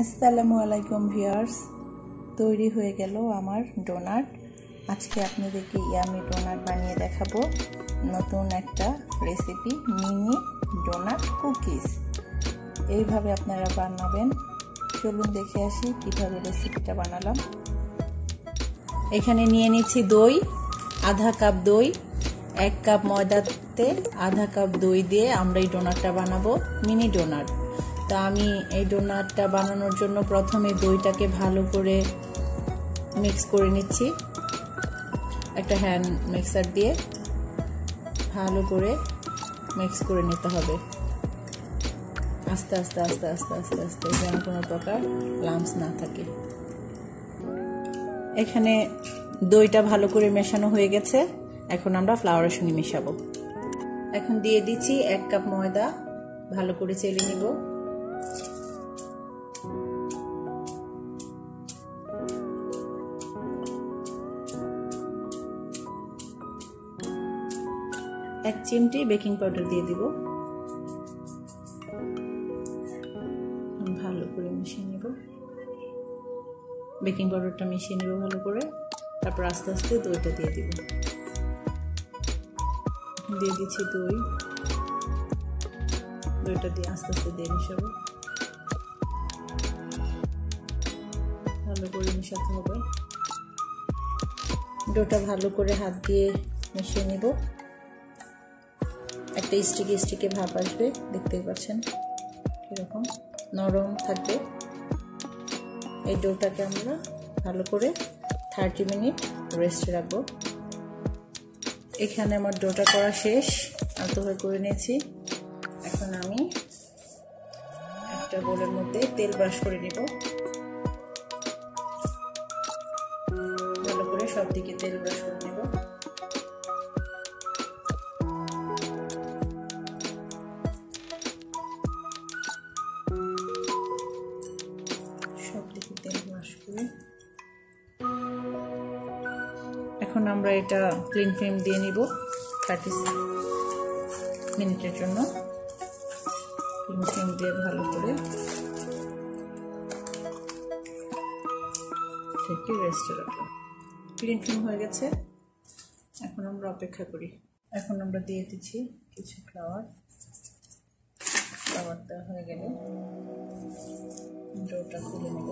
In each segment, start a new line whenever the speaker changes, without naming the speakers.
আসসালামু আলাইকুম ভিউয়ার্স, তৈরি হয়ে গেল আমার ডোনাট। আজকে আপনাদেরকে ইয়ামি ডোনাট বানিয়ে দেখাবো। নতুন একটা রেসিপি, মিনি ডোনাট কুকিজ। এইভাবে আপনারা বানাবেন। চলুন দেখে আসি কিভাবে রেসিপিটা বানালাম। এখানে নিয়ে নিচ্ছি দই, আধা কাপ দই। 1 কাপ ময়দাতে আধা কাপ দই দিয়ে আমরা এই ডোনাটটা বানাবো, মিনি ডোনাট। তা আমি এই ডোনাটটা বানানোর জন্য প্রথমে দইটাকে ভালো করে মিক্স করে নিচ্ছি। একটা হ্যান্ড মিক্সার দিয়ে ভালো করে মিক্স করে নিতে হবে, আস্তে আস্তে আস্তে আস্তে আস্তে আস্তে, যেন কোনো প্রকার লাম্পস না থাকে। এখানে দইটা ভালো করে মেশানো হয়ে গেছে। এখন আমরা ফ্লাওয়ারের সঙ্গে মেশাবো। এখন দিয়ে দিচ্ছি 1 কাপ ময়দা, ভালো করে চেলে নিব। এক চিমটি বেকিং পাউডার দিয়ে দিব। ভালো করে মিশিয়ে নিব। বেকিং পাউডারটা মিশিয়ে নিব ভালো করে। তারপর আস্তে আস্তে দইটা দিয়ে দিব। দিয়ে দিচ্ছি দই। দইটা দিয়ে আস্তে আস্তে দিয়ে মিশাবো। ভালো করে মিশাতে হবে। ডোটা ভালো করে হাত দিয়ে মিশিয়ে নিব। একটা স্টিকি স্টিকি ভাব আসবে, দেখতেই পাচ্ছেন কিরকম নরম থাকবে। এই ডোটাকে আমরা ভালো করে 30 মিনিট রেস্টে রাখবো। এখানে আমার ডোটা করা শেষ, আলতোভাবে করে নিয়েছি। এখন আমি একটা বোলের মধ্যে তেল ব্রাশ করে নিব। ভালো করে সব দিকে তেল ব্রাশ করে নেব। সব দিকে তেল ব্রাশ করে এখন আমরা এটা ক্লিন ফ্লেম দিয়ে নিব 30 মিনিটের জন্য। ক্লিন ফ্লেম দিয়ে ভালো করে ঢেকে রেস্টে রাখবো। ক্লিন ফ্লেম হয়ে গেছে। এখন আমরা অপেক্ষা করি। এখন আমরা দিয়ে দিচ্ছি কিছু ফ্লাওয়ার। ফ্লাওয়ার দেওয়া হয়ে গেলে ডোটা খুলে নেব।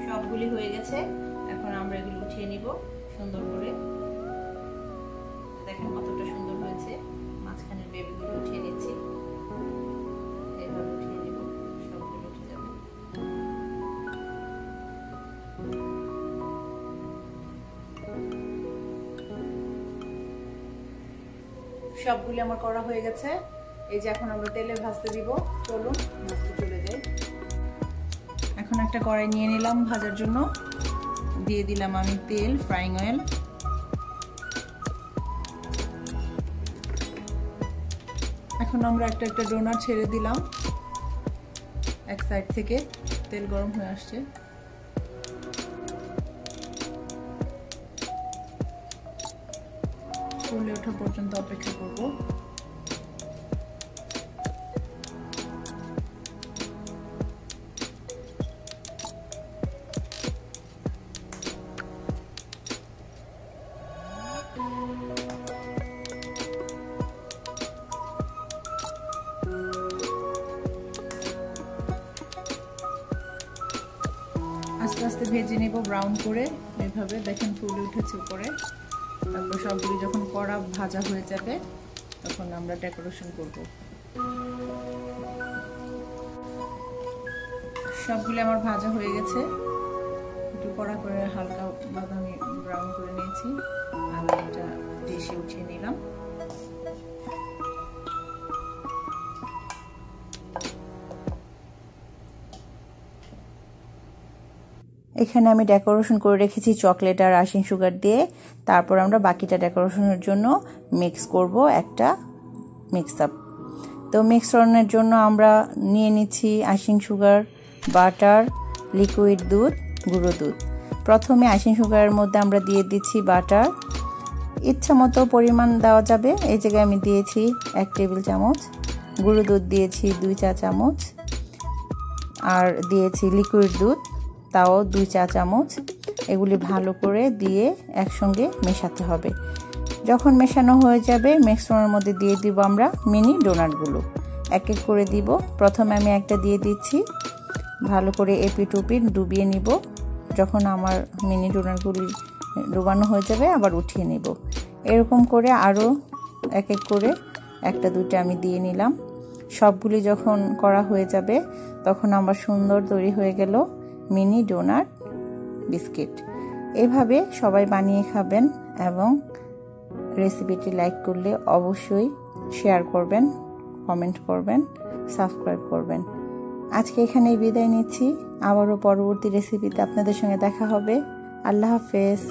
সবগুলি হয়ে গেছে। এখন আমরা এগুলো উঠিয়ে নিব সুন্দর করে। দেখেন কতটা সুন্দর হয়েছে। মাঝখানের বেবিগুলো উঠিয়ে নিচ্ছি। এইভাবে উঠিয়ে নিব, সবগুলো উঠে যাবে। সবগুলি আমার করা হয়ে গেছে। এই যে এখন আমরা তেলে ভাজতে দিব। চলুন ভাজতে চলে যাই। এখন একটা কড়াই নিয়ে নিলাম ভাজার জন্য। দিয়ে দিলাম আমি তেল, ফ্রাইং অয়েল। এখন আমরা একটা একটা ডোনাট ছেড়ে দিলাম। এক সাইড থেকে তেল গরম হয়ে আসছে। ফুলে ওঠা পর্যন্ত অপেক্ষা করব। আস্তে আস্তে ভেজে নেব ব্রাউন করে। এইভাবে দেখেন ফুলে উঠেছে উপরে। তারপর সবগুলি যখন কড়া ভাজা হয়ে যাবে তখন আমরা ডেকোরেশন করব। সবগুলি আমার ভাজা হয়ে গেছে, একটু কড়া করে হালকা বাদামি ব্রাউন করে নিয়েছি। আমি এটা ডিশে উঠিয়ে নিলাম। এখানে আমি ডেকোরেশন করে রেখেছি চকলেট আর আইসিং সুগার দিয়ে। তারপর আমরা বাকিটা ডেকোরেশনের জন্য মিক্স করব একটা মিক্স আপ। তো মিক্সরনের জন্য আমরা নিয়ে নিচ্ছি আইসিং সুগার, বাটার, লিকুইড দুধ, গুঁড়ো দুধ। প্রথমে আইসিং সুগারের মধ্যে আমরা দিয়ে দিচ্ছি বাটার, ইচ্ছা মতো পরিমাণ দেওয়া যাবে। এই জায়গায় আমি দিয়েছি 1 টেবিল চামচ, গুঁড়ো দুধ দিয়েছি 2 চা চামচ, আর দিয়েছি লিকুইড দুধ, তাও 2 চা চামচ। এগুলি ভালো করে দিয়ে একসঙ্গে মেশাতে হবে। যখন মেশানো হয়ে যাবে মিক্সচারের মধ্যে দিয়ে দিব আমরা মিনি ডোনাটগুলো, এক এক করে দিব। প্রথমে আমি একটা দিয়ে দিচ্ছি, ভালো করে এপিট ওপিট ডুবিয়ে নিব। যখন আমার মিনি ডোনাটগুলি ডুবানো হয়ে যাবে আবার উঠিয়ে নিব। এরকম করে আরও এক এক করে একটা দুটো আমি দিয়ে নিলাম। সবগুলি যখন করা হয়ে যাবে তখন আমার সুন্দর তৈরি হয়ে গেল মিনি ডোনাট বিস্কিট। এভাবে সবাই বানিয়ে খাবেন এবং রেসিপিটি লাইক করলে অবশ্যই শেয়ার করবেন, কমেন্ট করবেন, সাবস্ক্রাইব করবেন। আজকে এখানেই বিদায় নিচ্ছি। আবারও পরবর্তী রেসিপিতে আপনাদের সঙ্গে দেখা হবে। আল্লাহ হাফেজ।